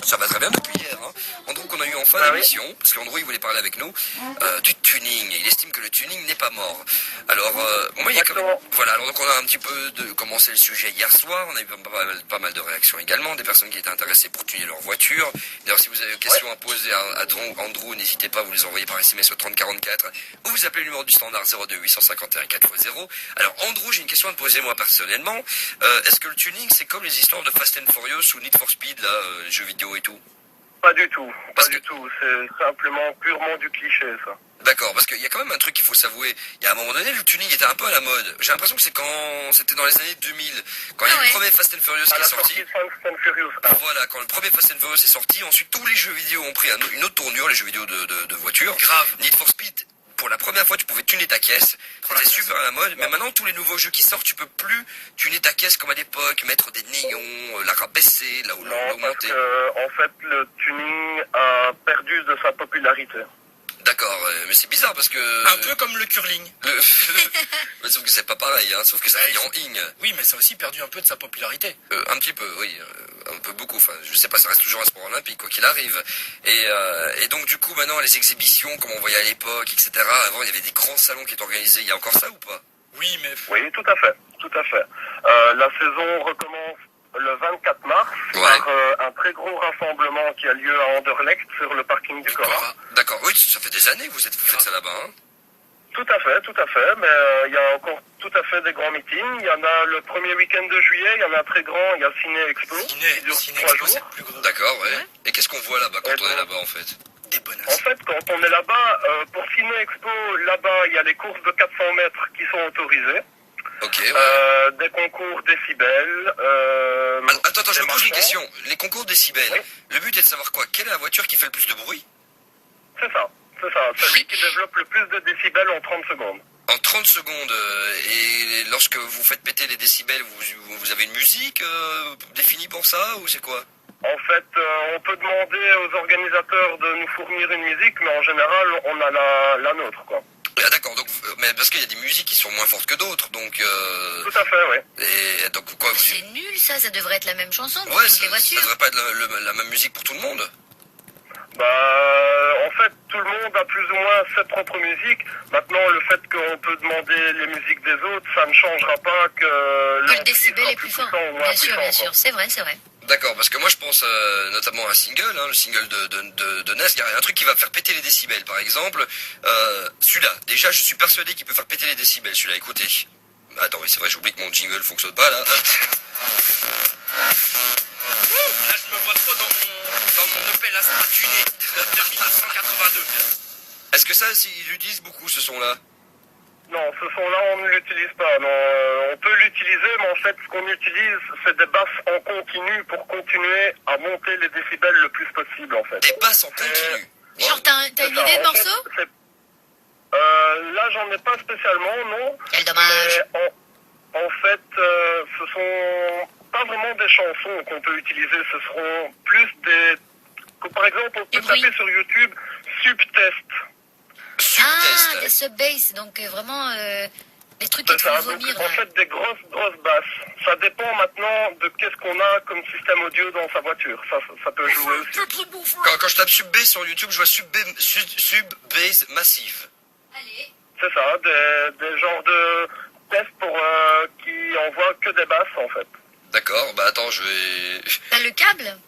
Ça va très bien depuis hier. Hein. Andrew qu'on a eu en fin d'émission, parce qu'Andrew il voulait parler avec nous du tuning. Il estime que le tuning n'est pas mort. Alors, moi il y a quand même... Voilà, alors donc on a un petit peu commencé le sujet hier soir. On a eu pas mal de réactions également, des personnes qui étaient intéressées pour tuner leur voiture. D'ailleurs, si vous avez des questions à poser à Andrew, n'hésitez pas, vous les envoyez par SMS au 3044 ou vous appelez le numéro du standard 02 851 4x0. Alors Andrew, j'ai une question à te poser moi personnellement. Est-ce que le tuning c'est comme les histoires de Fast and Furious ou Need for Speed, là, jeux vidéo et tout? Pas du tout, du tout. C'est simplement purement du cliché, ça. D'accord, parce qu'il y a quand même un truc qu'il faut s'avouer. Il y a un moment donné, le tuning était un peu à la mode. J'ai l'impression que c'est quand c'était dans les années 2000, quand il y a eu le premier Fast and Furious qui est sorti. Voilà, quand le premier Fast and Furious est sorti, ensuite tous les jeux vidéo ont pris une autre tournure, les jeux vidéo de voitures. Grave. Need for Speed. Pour la première fois, tu pouvais tuner ta caisse. C'était super à la mode. Mais maintenant, tous les nouveaux jeux qui sortent, tu peux plus tuner ta caisse comme à l'époque, mettre des néons, la rabaisser, l'augmenter. En fait, le tuning a perdu de sa popularité. D'accord, mais c'est bizarre parce que... Un peu comme le curling. Mais sauf que c'est pas pareil, hein, sauf que ça finit en ing. Oui, mais ça a aussi perdu un peu de sa popularité. Un petit peu, oui, un peu beaucoup. Enfin, je sais pas, ça reste toujours un sport olympique, quoi qu'il arrive. Et donc, du coup, maintenant, les exhibitions, comme on voyait à l'époque, etc. Avant, il y avait des grands salons qui étaient organisés. Il y a encore ça ou pas? Oui, mais... Oui, tout à fait, tout à fait. La saison recommence le 24 mars par un très gros rassemblement qui a lieu à Anderlecht sur le parking du Cora. D'accord, oui, ça fait des années que vous faites ça là-bas, hein? Tout à fait, mais il y a encore tout à fait des grands meetings. Il y en a le premier week-end de juillet, il y en a un très grand, il y a Ciné Expo, qui dure 3 jours. Plus gros. D'accord, ouais. Et qu'est-ce qu'on voit là-bas quand on est là-bas, en fait? Des bonasses. En fait, quand on est là-bas, pour Ciné Expo, là-bas, il y a les courses de 400 mètres qui sont autorisées. Ok, ouais. Des concours décibels. Attends, je me pose une question. Les concours décibels, le but est de savoir quoi? Quelle est la voiture qui fait le plus de bruit? C'est ça. Celui qui développe le plus de décibels en 30 secondes. En 30 secondes, et lorsque vous faites péter les décibels, vous avez une musique définie pour ça, ou c'est quoi? En fait, on peut demander aux organisateurs de nous fournir une musique, mais en général, on a la nôtre, quoi. Ah, d'accord, donc, mais parce qu'il y a des musiques qui sont moins fortes que d'autres, donc... Tout à fait, oui. Et donc, quoi... C'est nul, ça devrait être la même chanson pour ouais, toutes les voitures. Ça devrait pas être la même musique pour tout le monde? En fait, tout le monde a plus ou moins ses propres musiques. Maintenant, le fait qu'on peut demander les musiques des autres, ça ne changera pas que le décibel est plus fort. Bien sûr, c'est vrai. D'accord, parce que moi je pense notamment à un single, hein, le single de Ness, il y a un truc qui va faire péter les décibels, par exemple. Celui-là, déjà je suis persuadé qu'il peut faire péter les décibels, celui-là, écoutez. Attends, oui, c'est vrai, j'oublie que mon jingle fonctionne pas, là. Là, je me vois trop dans mon Opel Astra tuné de 1982. Est-ce que ça, ils l'utilisent beaucoup, ce son-là? Non, ce son-là, on ne l'utilise pas. Non, on peut l'utiliser, mais en fait, ce qu'on utilise, c'est des basses en continu pour continuer à monter les décibels le plus possible, en fait. Des basses en continu? Genre, t'as une idée de morceau? Là, j'en ai pas spécialement, non. Quel dommage. Mais en fait, ce sont pas vraiment des chansons qu'on peut utiliser, ce seront plus des... Par exemple, on peut taper sur YouTube Subtest. Ah, des sub-bass, donc vraiment des trucs qui te font vomir. En fait, des grosses basses. Ça dépend maintenant de qu'est-ce qu'on a comme système audio dans sa voiture. Ça peut jouer aussi. Quand je tape sub-bass sur YouTube, je vois sub-bass massive. Allez. C'est ça, des genres de tests qui envoient que des basses, en fait. D'accord, bah attends, je vais... T'as le câble?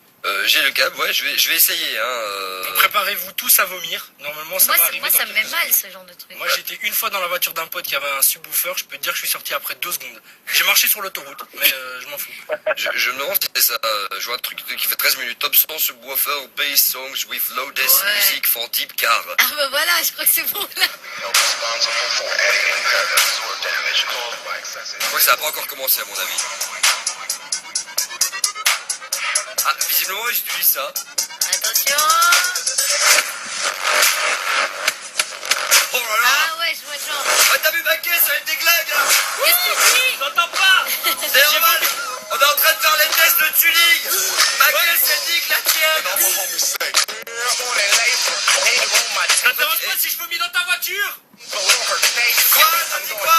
J'ai le câble, ouais, je vais essayer. Hein, Préparez-vous tous à vomir. Normalement, ça m'arrive. Moi, ça me met mal, ce genre de truc. Moi, j'étais une fois dans la voiture d'un pote qui avait un subwoofer. Je peux te dire que je suis sorti après 2 secondes. J'ai marché sur l'autoroute, mais je m'en fous. Je me demande si c'est ça. Je vois un truc qui fait 13 minutes. Top 100 subwoofer, bass songs with loudest music for deep car. Ah bah voilà, je crois que c'est bon là. Je crois que ça n'a pas encore commencé à mon avis. Ah, visiblement, j'utilise ça. Attention. Oh là là. Ah ouais, je vois le genre. Ah, t'as vu ma caisse, elle déglingue là. Qu'est-ce que tu dis? T'entends pas? C'est normal. On est en train de faire les tests de tuning. Ma caisse, elle dit que la tienne. Ça te dérange pas si je me mets dans ta voiture? Quoi? T'as dit quoi?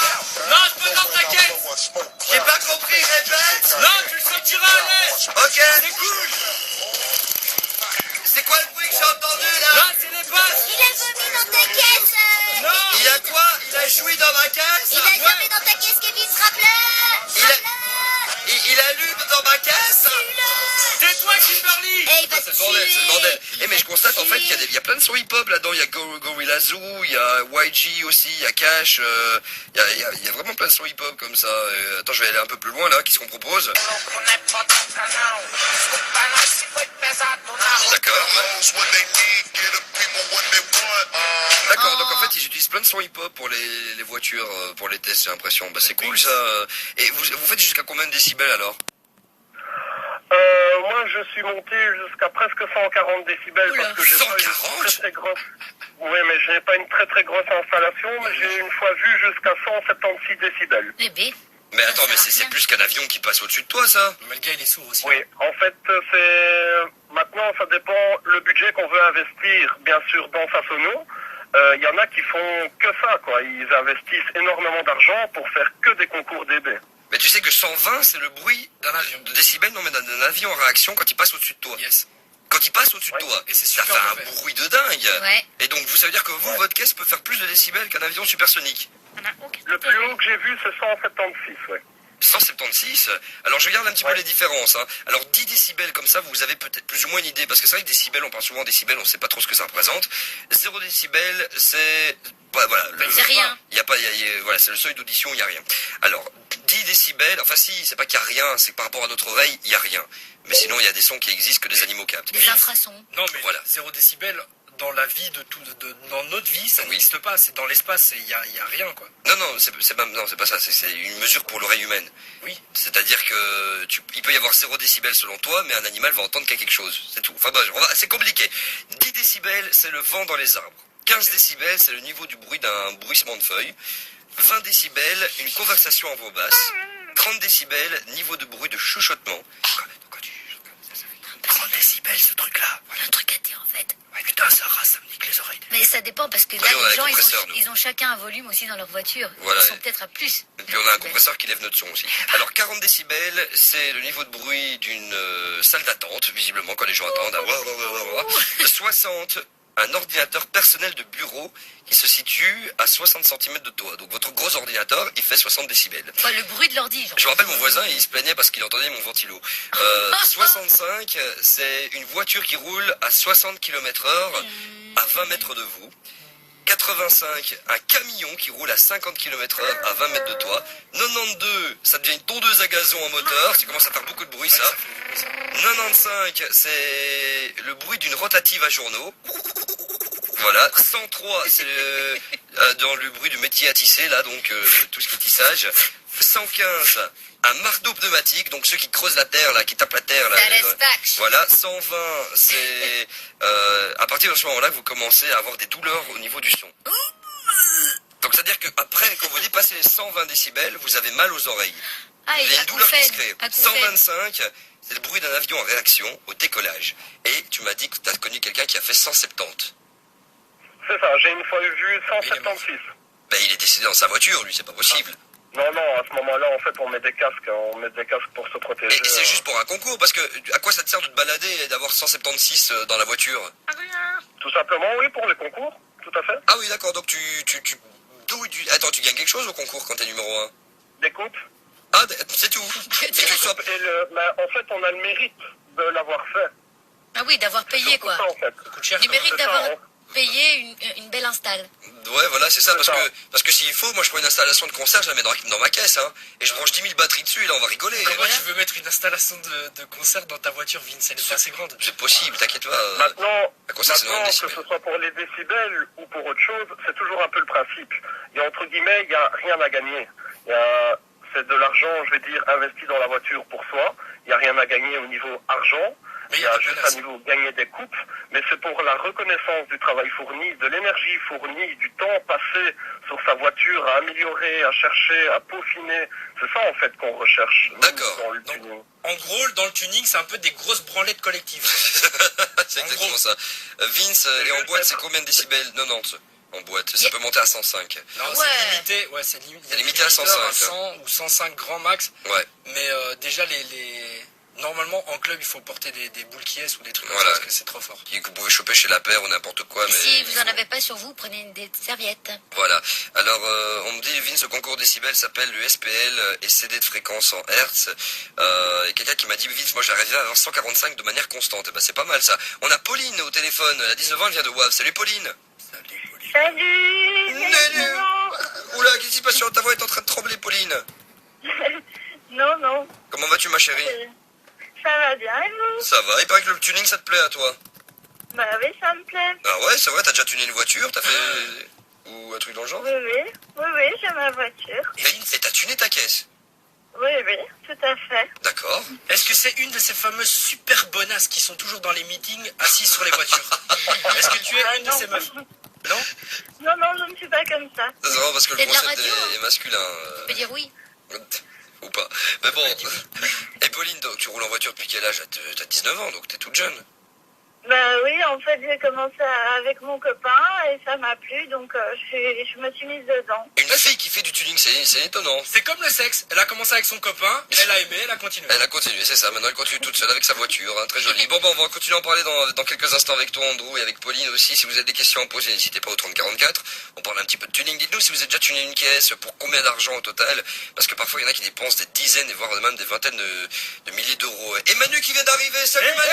Non, je peux dans ta caisse. J'ai pas compris, répète. Non, tu le sentiras à l'aise. Ok. C'est cool. Il a quoi? Il a joui dans ma caisse? Il a jamais dans ta caisse, Kevin, frappe-le! Il allume dans ma caisse? Tais-toi, Kimberly! Eh, il va C'est le bordel, c'est le bordel. Mais je constate en fait qu'il y a plein de sons hip-hop là-dedans. Il y a Gorilla Zoo, il y a YG aussi, il y a Cash. Il y a vraiment plein de sons hip-hop comme ça. Attends, je vais aller un peu plus loin là. Qu'est-ce qu'on propose? D'accord. D'accord, donc en fait ils utilisent plein de sons hip-hop pour les voitures, pour les tests, j'ai l'impression. Bah c'est cool ça. Et vous faites jusqu'à combien de décibels alors? Moi, je suis monté jusqu'à presque 140 décibels parce que j'ai pas une très grosse. Oui, mais je n'ai pas une très grosse installation, mais j'ai une fois vu jusqu'à 176 décibels. Bébé. Mais attends, mais c'est plus qu'un avion qui passe au-dessus de toi, ça? Mais le gars, il est sourd aussi. Oui, en fait, maintenant, ça dépend le budget qu'on veut investir, bien sûr, dans sa sono. Il y en a qui font que ça, quoi. Ils investissent énormément d'argent pour faire que des concours DB. Mais tu sais que 120, c'est le bruit d'un avion. De décibels, non, mais d'un avion en réaction quand il passe au-dessus de toi. Yes. Quand il passe au-dessus de toi, et c'est ça super fait mauvais. un bruit de dingue. Ouais. Et donc, ça veut dire que vous, votre caisse peut faire plus de décibels qu'un avion supersonique. Le plus haut que j'ai vu, c'est 176, ouais. 176. Alors je regarde un petit peu les différences. Hein. Alors 10 décibels comme ça, vous avez peut-être plus ou moins une idée, parce que c'est vrai que décibels, on parle souvent décibels, on ne sait pas trop ce que ça représente. 0 décibels, c'est... Bah, voilà, c'est rien. Y a pas, voilà, c'est le seuil d'audition, il n'y a rien. Alors 10 décibels, enfin si, c'est pas qu'il n'y a rien, c'est que par rapport à notre oreille, il n'y a rien. Mais sinon, il y a des sons qui existent que des animaux captent. Des infrasons. Non, mais voilà. 0 décibels, dans la vie dans notre vie, ça n'existe pas. C'est dans l'espace, il y a rien, quoi. Non, c'est pas ça. C'est une mesure pour l'oreille humaine. Oui. C'est-à-dire que il peut y avoir 0 décibels selon toi, mais un animal va entendre quelque chose. C'est tout. Enfin, c'est compliqué. 10 décibels, c'est le vent dans les arbres. 15 décibels, c'est le niveau du bruit d'un bruissement de feuilles. 20 décibels, une conversation en voix basse. 30 décibels, niveau de bruit de chuchotement. 30 décibels, ce truc-là. Voilà un truc à dire, en fait. Ouais, putain, ça rase, ça me nique les oreilles. Mais ça dépend, parce que là, Oui, on a les gens, un compresseur, ils ont chacun un volume aussi dans leur voiture. Voilà. Ils sont peut-être à plus. Et puis on a un compresseur qui lève notre son aussi. Alors 40 décibels, c'est le niveau de bruit d'une salle d'attente, visiblement, quand les gens attendent. 60, un ordinateur personnel de bureau qui se situe à 60 cm de toi. Donc votre gros ordinateur, il fait 60 décibels. Enfin, le bruit de l'ordi, genre. Je me rappelle mon voisin, il se plaignait parce qu'il entendait mon ventilo. 65, c'est une voiture qui roule à 60 km/h à 20 mètres de vous. 85, un camion qui roule à 50 km/h à 20 mètres de toi. 92, ça devient une tondeuse à gazon en moteur, ça commence à faire beaucoup de bruit ça. 95, c'est le bruit d'une rotative à journaux. Voilà, 103, c'est dans le bruit du métier à tisser, là, donc tout ce qui est tissage. 115, un marteau pneumatique, donc ceux qui creusent la terre, là, qui tapent la terre. Là, voilà, 120, c'est à partir de ce moment-là que vous commencez à avoir des douleurs au niveau du son. Donc c'est-à-dire qu'après, quand vous dépassez les 120 décibels, vous avez mal aux oreilles. Il y a une douleur qui se crée. 125, c'est le bruit d'un avion en réaction au décollage. Et tu m'as dit que tu as connu quelqu'un qui a fait 170. C'est ça, j'ai une fois vu 176. Ben, il est décédé dans sa voiture, lui, c'est pas possible. Non, à ce moment-là, en fait, on met des casques pour se protéger. Et c'est juste pour un concours, parce que à quoi ça te sert de te balader et d'avoir 176 dans la voiture? Tout simplement, oui, pour les concours, tout à fait. Ah oui, d'accord, donc attends, tu gagnes quelque chose au concours quand t'es numéro 1? Des coupes. Ah, c'est tout. En fait, on a le mérite de l'avoir fait. Ah oui, d'avoir payé, quoi. Ça, en fait. Ça coûte cher. Du mérite d'avoir payé une belle install. Ouais, voilà, c'est ça, parce que s'il faut, moi je prends une installation de concert, je la mets dans ma caisse, hein, et je branche 10 000 batteries dessus, et là on va rigoler. Comment tu veux mettre une installation de concert dans ta voiture, Vince? Elle est pas assez grande. C'est possible, t'inquiète pas. Maintenant, que ce soit pour les décibels ou pour autre chose, c'est toujours un peu le principe. Et entre guillemets, il n'y a rien à gagner. C'est de l'argent, je vais dire, investi dans la voiture pour soi. Il n'y a rien à gagner au niveau argent. Il y a juste à niveau gagner des coupes, mais c'est pour la reconnaissance du travail fourni, de l'énergie fournie, du temps passé sur sa voiture à améliorer, à chercher, à peaufiner. C'est ça en fait qu'on recherche. D'accord. En gros, dans le tuning, c'est un peu des grosses branlettes collectives. C'est exactement ça. Vince, et en boîte, c'est combien de décibels? 90 en boîte. Ça peut monter à 105. Non, c'est limité à 105. 100 ou 105 grand max. Ouais. Mais déjà, les Normalement, en club, il faut porter des boules qui ou des trucs comme Voilà. ça, parce que c'est trop fort. Que vous pouvez choper chez la paire ou n'importe quoi. Mais Si vous en avez pas sur vous, prenez des serviettes. Voilà. Alors, on me dit, Vince, ce concours décibels s'appelle le SPL et CD de fréquence en Hertz. Et quelqu'un qui m'a dit, Vince, moi j'arrive à avoir 145 de manière constante. Et ben c'est pas mal ça. On a Pauline au téléphone. Elle a 19 ans, elle vient de WAV. Salut Pauline. Salut. Salut. Oula, qu'est-ce qui se passe? Ta voix est en train de trembler, Pauline. Non. Comment vas-tu, ma chérie? Ça va bien et vous? Ça va. Il paraît que le tuning, ça te plaît à toi? Bah oui, ça me plaît. Ah ouais, c'est vrai, t'as déjà tuné une voiture? T'as fait... ou un truc dans le genre? Oui, j'ai ma voiture. Et t'as tuné ta caisse? Oui, tout à fait. D'accord. Est-ce que c'est une de ces fameuses super bonasses qui sont toujours dans les meetings assises sur les voitures? Est-ce que tu es une de ces meufs? Non? Non, je ne suis pas comme ça. C'est vraiment parce que le C'est de la concept radio, est masculin. Tu peux dire oui. Ou pas. Mais bon. Et Pauline, donc, tu roules en voiture depuis quel âge? T'as 19 ans, donc t'es toute jeune. Bah oui, en fait, j'ai commencé avec mon copain et ça m'a plu, donc je me suis mise dedans. Une fille qui fait du tuning, c'est étonnant. C'est comme le sexe. Elle a commencé avec son copain, elle a aimé, elle a continué. Elle a continué, c'est ça. Maintenant, elle continue toute seule avec sa voiture. Hein, très jolie. Bon, on va continuer à en parler dans quelques instants avec toi, Andrew, et avec Pauline aussi. Si vous avez des questions à poser, n'hésitez pas au 3044. On parle un petit peu de tuning. Dites-nous si vous avez déjà tuné une caisse, pour combien d'argent au total. Parce que parfois, il y en a qui dépensent des dizaines, voire même des vingtaines de milliers d'euros. Et Manu qui vient d'arriver. Salut Manu!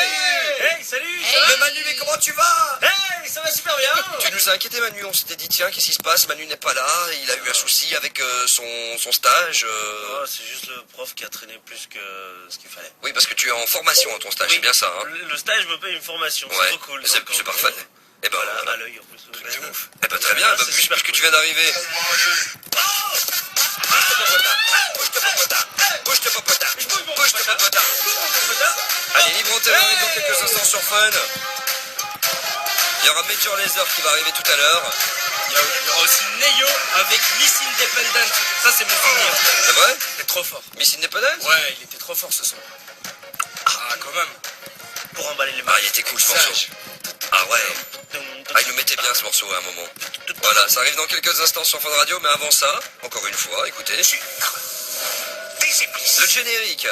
Hey, salut! Mais Manu, mais comment tu vas? Hey, ça va super bien! Tu nous as inquiété, Manu. On s'était dit, tiens, qu'est-ce qui se passe? Manu n'est pas là. Il a eu un souci avec son stage. Oh, c'est juste le prof qui a traîné plus que ce qu'il fallait. Oui, parce que tu es en formation à ton stage, c'est bien ça, hein? Le stage me paye une formation, Ouais, c'est trop cool. c'est parfait. Et ben Voilà, voilà. à l'œil en plus. De ouf. Eh ben très bien, Voilà, bah, c'est puisque super tu viens d'arriver. Bouge tes popotas. Allez, libre antenne arrive dans quelques instants sur Fun. Il y aura Major Lazer qui va arriver tout à l'heure. Il y aura aussi Neyo avec Miss Independent. Ça, c'est mon souvenir. C'est vrai? Il est trop fort. Miss Independence? Ouais, il était trop fort ce son. Ah, quand même. Pour emballer les Ah, il était cool ce morceau. Sage. Ah ouais. Ah, il nous mettait bien ce morceau à un moment. Voilà, ça arrive dans quelques instants sur Fun Radio, mais avant ça, encore une fois, écoutez. Le générique.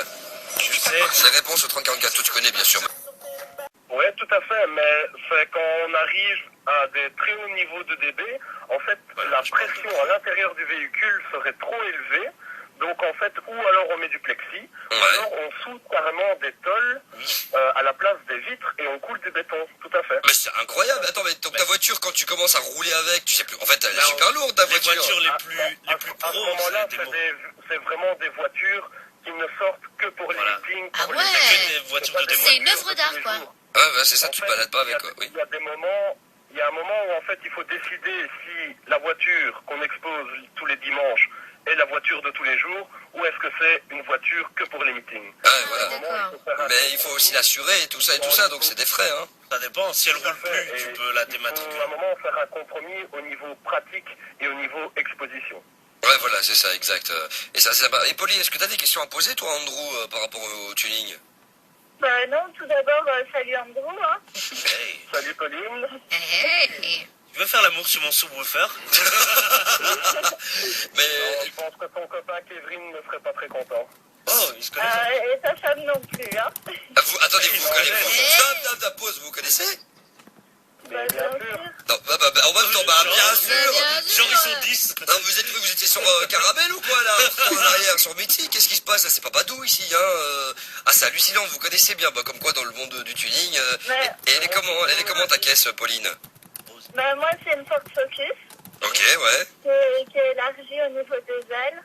Je sais. Les réponses au 3044, toi tu connais bien sûr. Oui, tout à fait, mais c'est quand on arrive à des très hauts niveaux de dB, en fait, la pression à l'intérieur du véhicule serait trop élevée. Donc en fait, ou alors on met du plexi, ou alors on soude carrément des tôles à la place des vitres et on coule du béton, tout à fait. Mais c'est incroyable. Attends, mais donc ta voiture, quand tu commences à rouler avec, tu sais plus. En fait, elle est super lourde ta Les voiture. voitures les plus À ce pros, moment-là, c'est des mots. c'est vraiment des voitures qui ne sortent que pour les Voilà. meetings, Ah pour ouais. Que des voitures de C'est C'est une démon. œuvre d'art, quoi. Ouais, bah, c'est ça, En tu fait, balades pas avec quoi. Oui. Il y a des moments, il y a un moment où en fait il faut décider si la voiture qu'on expose tous les dimanches est la voiture de tous les jours ou est-ce que c'est une voiture que pour les meetings. Ouais, voilà. D'accord. Mais il faut aussi l'assurer et tout ça, donc c'est des frais, hein. Ça dépend, si elle Tout à roule fait. plus, Et tu peux la il faut dématriculer. à un moment faire un compromis au niveau pratique et au niveau exposition. Ouais, voilà, c'est ça, exact. Et ça, c'est sympa. Et Pauline, est-ce que t'as des questions à poser, toi, Andrew, par rapport au tuning? Bah non, tout d'abord, salut Andrew, hein. Hey. Salut Pauline. Hey. Tu veux faire l'amour sur mon subwoofer? Mais Je pense que ton copain Kevin ne serait pas très content. Oh, il se connaît. Et ta femme non plus, hein. attendez, vous connaissez. Stop, pause, vous connaissez? Mais bien sûr. Non, on va bien sûr. Bien sûr. Genre, ils sont 10. Non, vous étiez sur Caramel ou quoi, là? En arrière, sur Mythique, qu'est-ce qui se passe là? C'est pas Badou ici, hein? Ah, c'est hallucinant, vous connaissez bien, bah, comme quoi dans le monde du tuning. Et elle est comment ta caisse, Pauline? Bah moi, c'est une Ford Focus Ok, ouais. qui est élargie au niveau des ailes,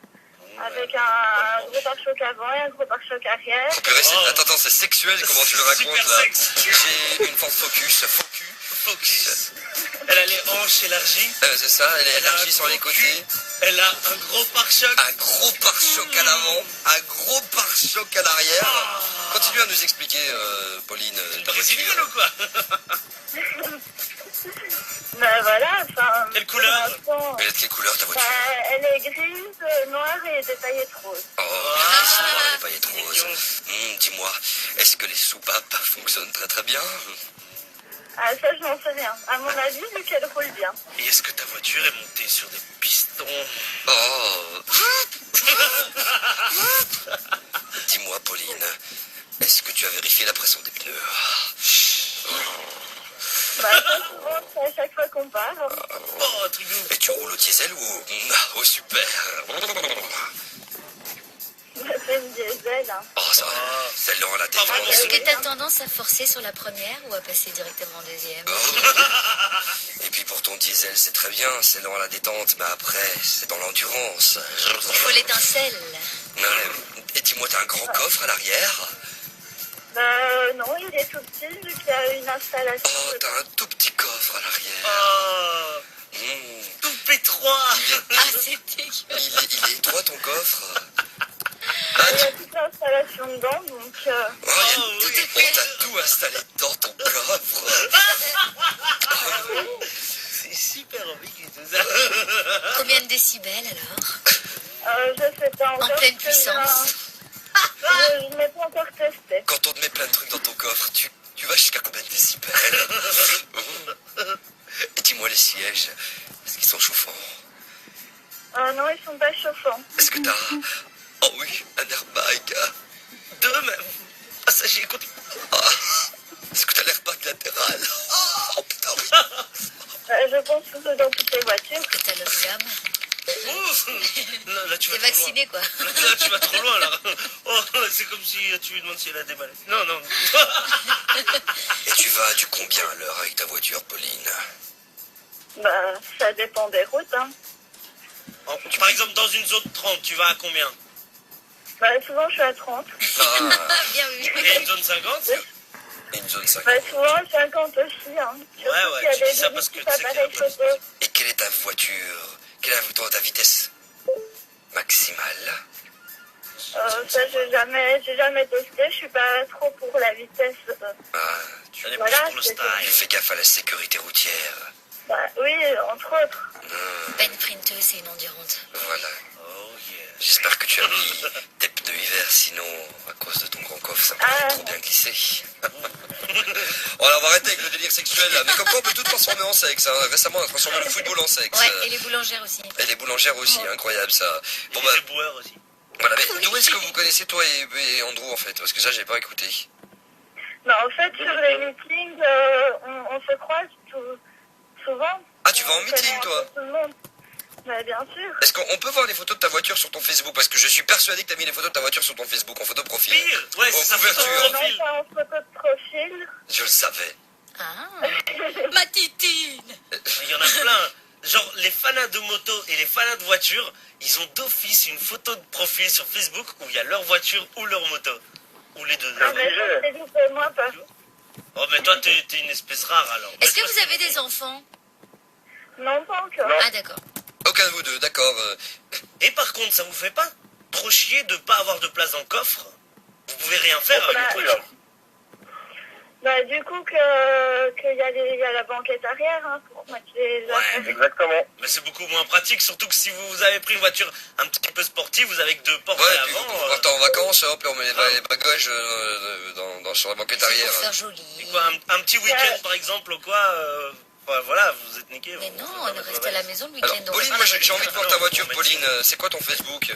avec un gros pare-choc avant et un gros pare-choc arrière. Oh, purée, attends, c'est sexuel comment tu le racontes Super là. sexe. J'ai une Ford Focus. Focus. Elle a les hanches élargies. C'est ça, elle est Elle a élargie un sur les gros côtés. cul. Elle a un gros pare-choc. Un gros pare-choc à l'avant, un gros pare-choc à l'arrière. Continue à nous expliquer, Pauline, Une ta brésilienne voiture. ou quoi? Bah voilà, enfin... Quelle couleur? pour l'instant, Elle est de quelle couleur ta bah, voiture? elle est grise, noire et des paillettes roses. Oh, merci, elle est paillette rose. mignon. Dis-moi, est-ce que les soupapes fonctionnent très très bien? Ah ça, je n'en sais rien. À mon avis, vu qu'elle roule bien. Et est-ce que ta voiture est montée sur des pistons? Oh. Dis-moi, Pauline, Est-ce que tu as vérifié la pression des pneus? Bah, ça, souvent, c'est à chaque fois qu'on part. Oh, truc de ouf. Et tu roules au diesel ou au super? C'est une diesel. Hein. Oh, ça, celle-là, on la défense. Est-ce que tu as tendance à forcer sur la première ou à passer directement en deuxième? Et puis pour ton diesel, c'est très bien, c'est dans la détente, mais après, c'est dans l'endurance. Il faut l'étincelle. Ouais. Et dis-moi, t'as un grand coffre à l'arrière? Non, il est tout petit, vu qu'il y a une installation. Oh, t'as un tout petit coffre à l'arrière. Oh, tout P3. Ah, c'est dégueu. Il est étroit, ton coffre? Il y a toute l'installation dedans, donc... Oh, oui. on t'a tout installé dans ton coffre. C'est super ambigu tout ça. Combien de décibels alors? je sais pas encore. En pleine parce que puissance. Je ne l'ai pas encore testé. Quand on te met plein de trucs dans ton coffre, tu vas jusqu'à combien de décibels? Et dis-moi les sièges, est-ce qu'ils sont chauffants? Non, ils sont pas chauffants. Est-ce que t'as... Oh oui, un airbag. Deux même. Passager contre. Est-ce que t'as l'airbag latéral? Oh putain, oui. Je pense que c'est dans toutes les voitures. Que t'as l'hologramme. Non, là, tu vas T'es trop vacciné quoi. loin. Là, tu vas trop loin, là. Oh, c'est comme si tu lui demandes si elle a des maladies. Non, non. Et tu vas du combien à l'heure avec ta voiture, Pauline? Ça dépend des routes, hein. Par exemple, dans une zone 30, tu vas à combien? Souvent, je suis à 30. Bien vu. Et une zone 50? Et une zone 5. Souvent, 50 aussi, hein. Surtout Ouais, qu'il y a tu dis des ça parce que petits tu sais qu'il y a appareils pas de photo. Et quelle est ta voiture? Quelle est ta vitesse maximale? Ça, j'ai jamais testé. Je suis pas trop pour la vitesse. Tu Elle est Voilà, plus pour le c'est- style. fais gaffe à la sécurité routière. Oui, entre autres. Ben Printeuse, c'est une endurante. Voilà. Oh yeah. J'espère que tu as mis tes pneus hiver, sinon, à cause de ton grand coffre, ça pourrait trop bien glisser. Bon, alors, on va arrêter avec le délire sexuel, là. Mais comme quoi, on peut tout transformer en sexe. Hein. Récemment, on a transformé le football en sexe. Ouais, et les boulangères aussi. Et les boulangères aussi, incroyable ça. Bon, Et les éboueurs aussi. voilà, mais d'où est-ce que vous connaissez toi et Andrew en fait? Parce que ça, j'ai pas écouté. En fait, sur les meetings, on se croise souvent. Ah, tu vas en On meeting, connaît toi? un peu tout le monde. Bien sûr. Est-ce qu'on peut voir les photos de ta voiture sur ton Facebook? Parce que je suis persuadé que tu as mis les photos de ta voiture sur ton Facebook en photo profil. Pire. Ouais, c'est En sa photo couverture. de Non, profil. pas en photo de profil. Je le savais. Ah, ma titine. Il y en a plein. Genre, les fanats de moto et les fanats de voiture, ils ont d'office une photo de profil sur Facebook où il y a leur voiture ou leur moto. Ou les deux. Mais ça, c'est juste moi pas. Oh, mais toi, t'es une espèce rare alors. Est-ce que vous avez des enfants? Non, pas encore. Non. Ah, d'accord. Aucun de vous deux, d'accord. Et par contre, ça vous fait pas trop chier de pas avoir de place dans le coffre? Vous pouvez rien faire avec Bah, le truc. Du coup, qu'il y a la banquette arrière, hein, pour mettre les affaires. Exactement. Mais c'est beaucoup moins pratique, surtout que si vous avez pris une voiture un petit peu sportive, vous avez que deux portes Ouais, à puis l'avant. vous partez en vacances, hop, là, on met les bagages sur la banquette C'est arrière. pour faire joli. Et quoi, un petit week-end par exemple ou quoi voilà, vous êtes niqué. Mais vous- non, vous on avez reste pas à la mal. maison le Alors, week-end. Pauline, moi j'ai envie de voir ta voiture, Pauline. C'est quoi ton Facebook?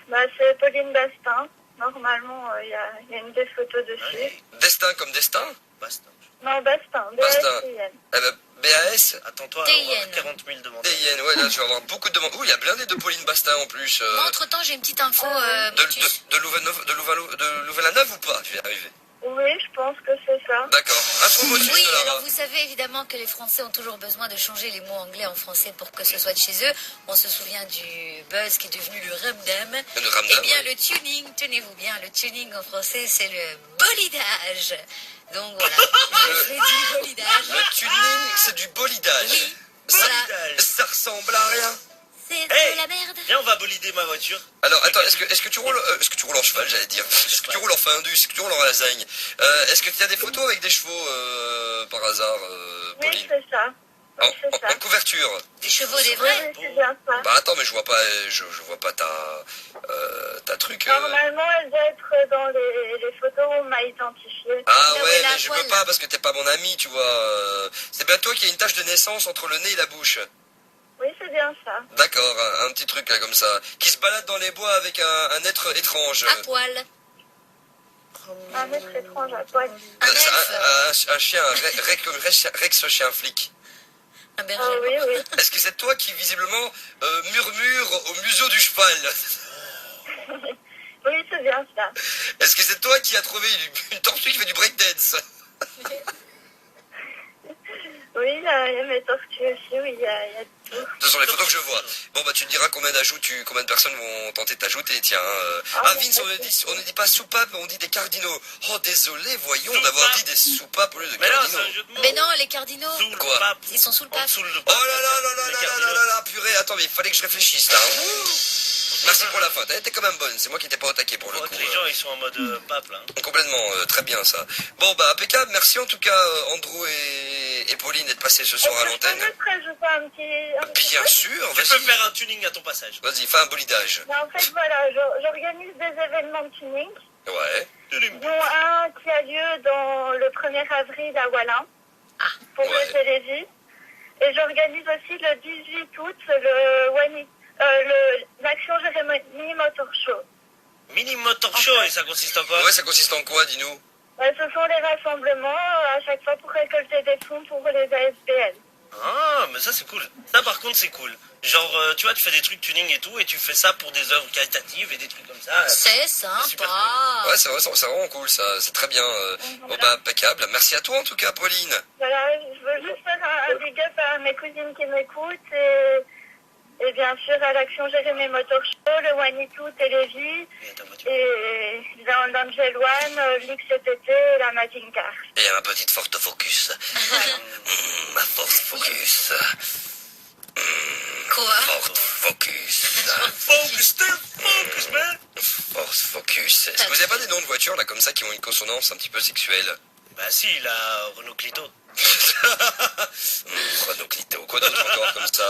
C'est Pauline Bastin. Normalement, il y a une des photos dessus. Allez, Destin comme destin? basta. Non, Bastin. Bastin. B-A-S-T-I-N. Eh ben, BAS? Attends-toi à TIN. avoir 40 000 demandes. TIN, ouais, là, tu vas avoir beaucoup de demandes. Ouh, il y a blindé de Pauline Bastin en plus. Moi, entre-temps, j'ai une petite info, De Motus. Louvain-la-Neuve ou pas? Je vais y arriver. Oui, je pense que c'est ça. D'accord. Info motus Oui, de alors Lara. vous savez évidemment que les Français ont toujours besoin de changer les mots anglais en français pour que ce soit de chez eux. On se souvient du buzz qui est devenu le ramdam. Le ramdam, Eh bien, ouais. le tuning, tenez-vous bien, le tuning en français, c'est le bolidage. Donc voilà, je l'ai dit, bolidage. Le tuning, c'est du bolidage. Oui, Ça, voilà, ça ressemble à rien. c'est Hey, de la merde. viens, on va bolider ma voiture. Alors, attends, est-ce que tu roules en cheval, j'allais dire? Est-ce que tu roules en findus? Est-ce que tu roules en lasagne? Est-ce que tu as des photos avec des chevaux, par hasard, Oui, Pauline? c'est ça. Oui, c'est ça. En couverture? Des chevaux, des Oui, vrais. c'est bien ça. Bah attends, mais je vois pas ta truc. Normalement, elle doit être dans les photos où on m'a identifié. Ah Là où ouais, est la mais je peux voile. pas parce que t'es pas mon ami, tu vois. C'est bien toi qui as une tache de naissance entre le nez et la bouche. Oui, c'est bien ça. D'accord, un petit truc là comme ça. Qui se balade dans les bois avec un être étrange. À poil. Un être étrange à poil. Un chien, Rex chien flic. Un berger. Oh oui, oui. Est-ce que c'est toi qui visiblement murmure au museau du cheval? Oui, c'est bien ça. Est-ce que c'est toi qui as trouvé une tortue qui fait du breakdance? Oui, il y a mes tortues aussi, oui, il y a tout. Ce sont les photos que je vois. Bon, bah, tu me diras combien de personnes vont tenter de t'ajouter, tiens. Vince, on ne dit pas soupape, mais on dit des cardinaux. Oh, désolé, voyons d'avoir dit des soupapes au lieu de Mais non, cardinaux. c'est un jeu de mots. Mais non, les cardinaux, Sous le Quoi pape. ils sont sous le En pape. dessous le Oh pape. là là là là Les là là cardinaux. là là, purée, attends, mais il fallait que je réfléchisse, là. Merci pour la faute, elle était quand même bonne, c'est moi qui n'étais pas au taquet pour le coup. Les gens, ils sont en mode pape, là. Complètement, très bien ça. Bon, bah, impeccable, merci en tout cas, Andrew et Pauline d'être passés ce soir à l'antenne. Je peux rajouter un petit Bien truc. sûr, Tu peux vas-y. faire un tuning à ton passage. Vas-y, fais un bolidage. Mais en fait, voilà, j'organise des événements de tuning, Ouais. dont un qui a lieu dans le 1er avril à Wallin, pour Ouais. le Télévis. Et j'organise aussi le 18 août l'Action Jérémie Motor Show. Mini motor show, et ça consiste en quoi? Ouais, ça consiste en quoi, dis-nous? Ce sont les rassemblements à chaque fois pour récolter des fonds pour les ASBL. Ah, mais ça c'est cool. Ça par contre c'est cool. Genre, tu vois, tu fais des trucs tuning et tout, et tu fais ça pour des œuvres caritatives et des trucs comme ça. C'est super sympa. Ouais, c'est vraiment cool, ça, c'est très bien. Bon, bah, impeccable. Merci à toi en tout cas, Pauline. Voilà, je veux juste faire un big up à mes cousines qui m'écoutent et bien sûr à l'Action Jérémie Motor Show, le Wanitou Télévis Et ta voiture. et l'Angel One, l'XTT et la Magic Car. Et ma petite forte focus. Ma force focus. Quoi? Forte focus. Focus, man. Force focus. Est-ce que vous n'avez pas des noms de voitures là comme ça qui ont une consonance un petit peu sexuelle? Bah si, la Renault Clito. Renault Clito. Quoi d'autre encore comme ça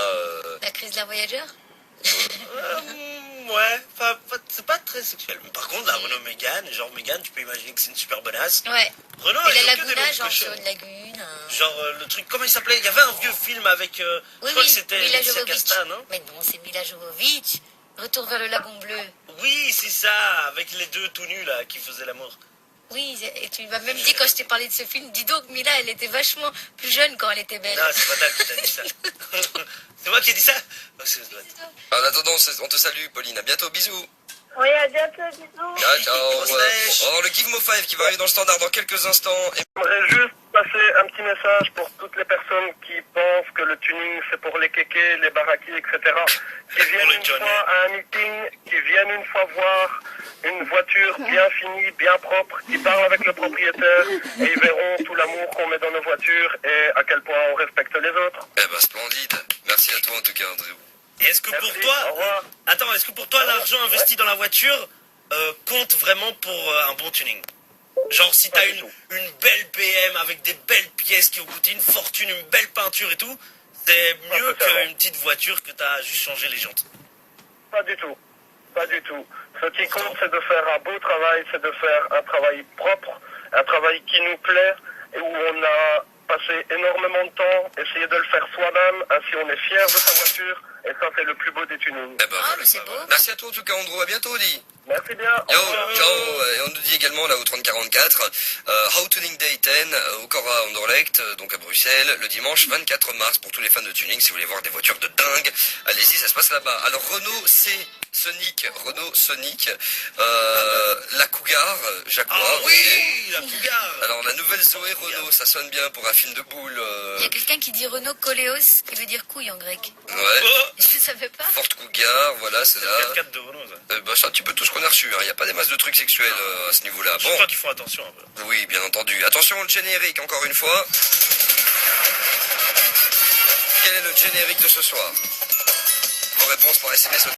La crise d'un voyageur? Ouais, enfin, c'est pas très sexuel. Mais par contre, la Renault Mégane, genre Mégane, tu peux imaginer que c'est une super bonasse. Ouais. Renault, Et ils la ont que des Laguna, noms genre cochons. sur une lagune. Genre le truc, comment il s'appelait? Il y avait un vieux film avec, je Oui, crois oui, que c'était Mila Alicia Jovovich. Casta, non? Mais non, c'est Mila Jovovich. Retour vers le lagon bleu. Oui, c'est ça, avec les deux tout nus là, qui faisaient l'amour. Oui, et tu m'as même dit quand je t'ai parlé de ce film, dis donc, Mila, elle était vachement plus jeune quand elle était belle. Non, c'est Fatal qui t'a dit ça. C'est moi qui ai dit ça? Oh, c'est doit être- En attendant, on te salue, Pauline. À bientôt, bisous. Oui, à bientôt, bisous. Ciao, ciao. Grosse lèche. On va avoir le Gizmo 5 qui va arriver dans le standard dans quelques instants. Et J'aimerais juste passer un petit message pour toutes les personnes qui pensent que le tuning c'est pour les kékés, les baraquis, etc. Qui viennent les une Johnny. fois à un meeting, qui viennent une fois voir une voiture bien finie, bien propre, qui parlent avec le propriétaire et ils verront tout l'amour qu'on met dans nos voitures et à quel point on respecte les autres. eh ben, splendide. Merci à toi en tout cas, Andrew. Et est-ce que Merci, pour toi, au revoir. attends, est-ce que pour toi l'argent investi dans la voiture compte vraiment pour un bon tuning? Genre si Pas t'as du une tout. belle BM avec des belles pièces qui ont coûté une fortune, une belle peinture et tout, c'est Pas mieux totalement. qu'une petite voiture que t'as juste changé les jantes. Pas du tout. Pas du tout. Ce qui compte, c'est de faire un beau travail, c'est de faire un travail propre, un travail qui nous plaît et où on a passé énormément de temps, essayer de le faire soi-même, ainsi on est fier de sa voiture et ça c'est le plus beau des tunings. Eh ben, Ah, voilà. mais c'est beau. Merci à toi en tout cas, Andrew. À bientôt, Oli. Merci bien. Yo, ciao. Et on nous dit également là au 3044, How Tuning Day 10 au Cora Anderlecht, donc à Bruxelles, le dimanche 24 mars pour tous les fans de tuning. Si vous voulez voir des voitures de dingue, allez-y, ça se passe là-bas. Alors Renault Sonic, la Cougar, Jaguar. Ah ok. oui, la Cougar. Alors la nouvelle Zoé Renault, ça sonne bien pour un film de boule. Il y a quelqu'un qui dit Renault Coléos, qui veut dire couille en grec. Ouais. Oh, Je savais pas. Ford Cougar, voilà, c'est là. 4x4 de Renault, ça. Bah, c'est un petit peu tout ce qu'on a reçu. Il n'y a pas des masses de trucs sexuels à ce niveau-là. Je Bon, crois qu'ils font attention un peu. oui, bien entendu. Attention, le générique, encore une fois. Quel est le générique de ce soir? Vos réponses par SMS.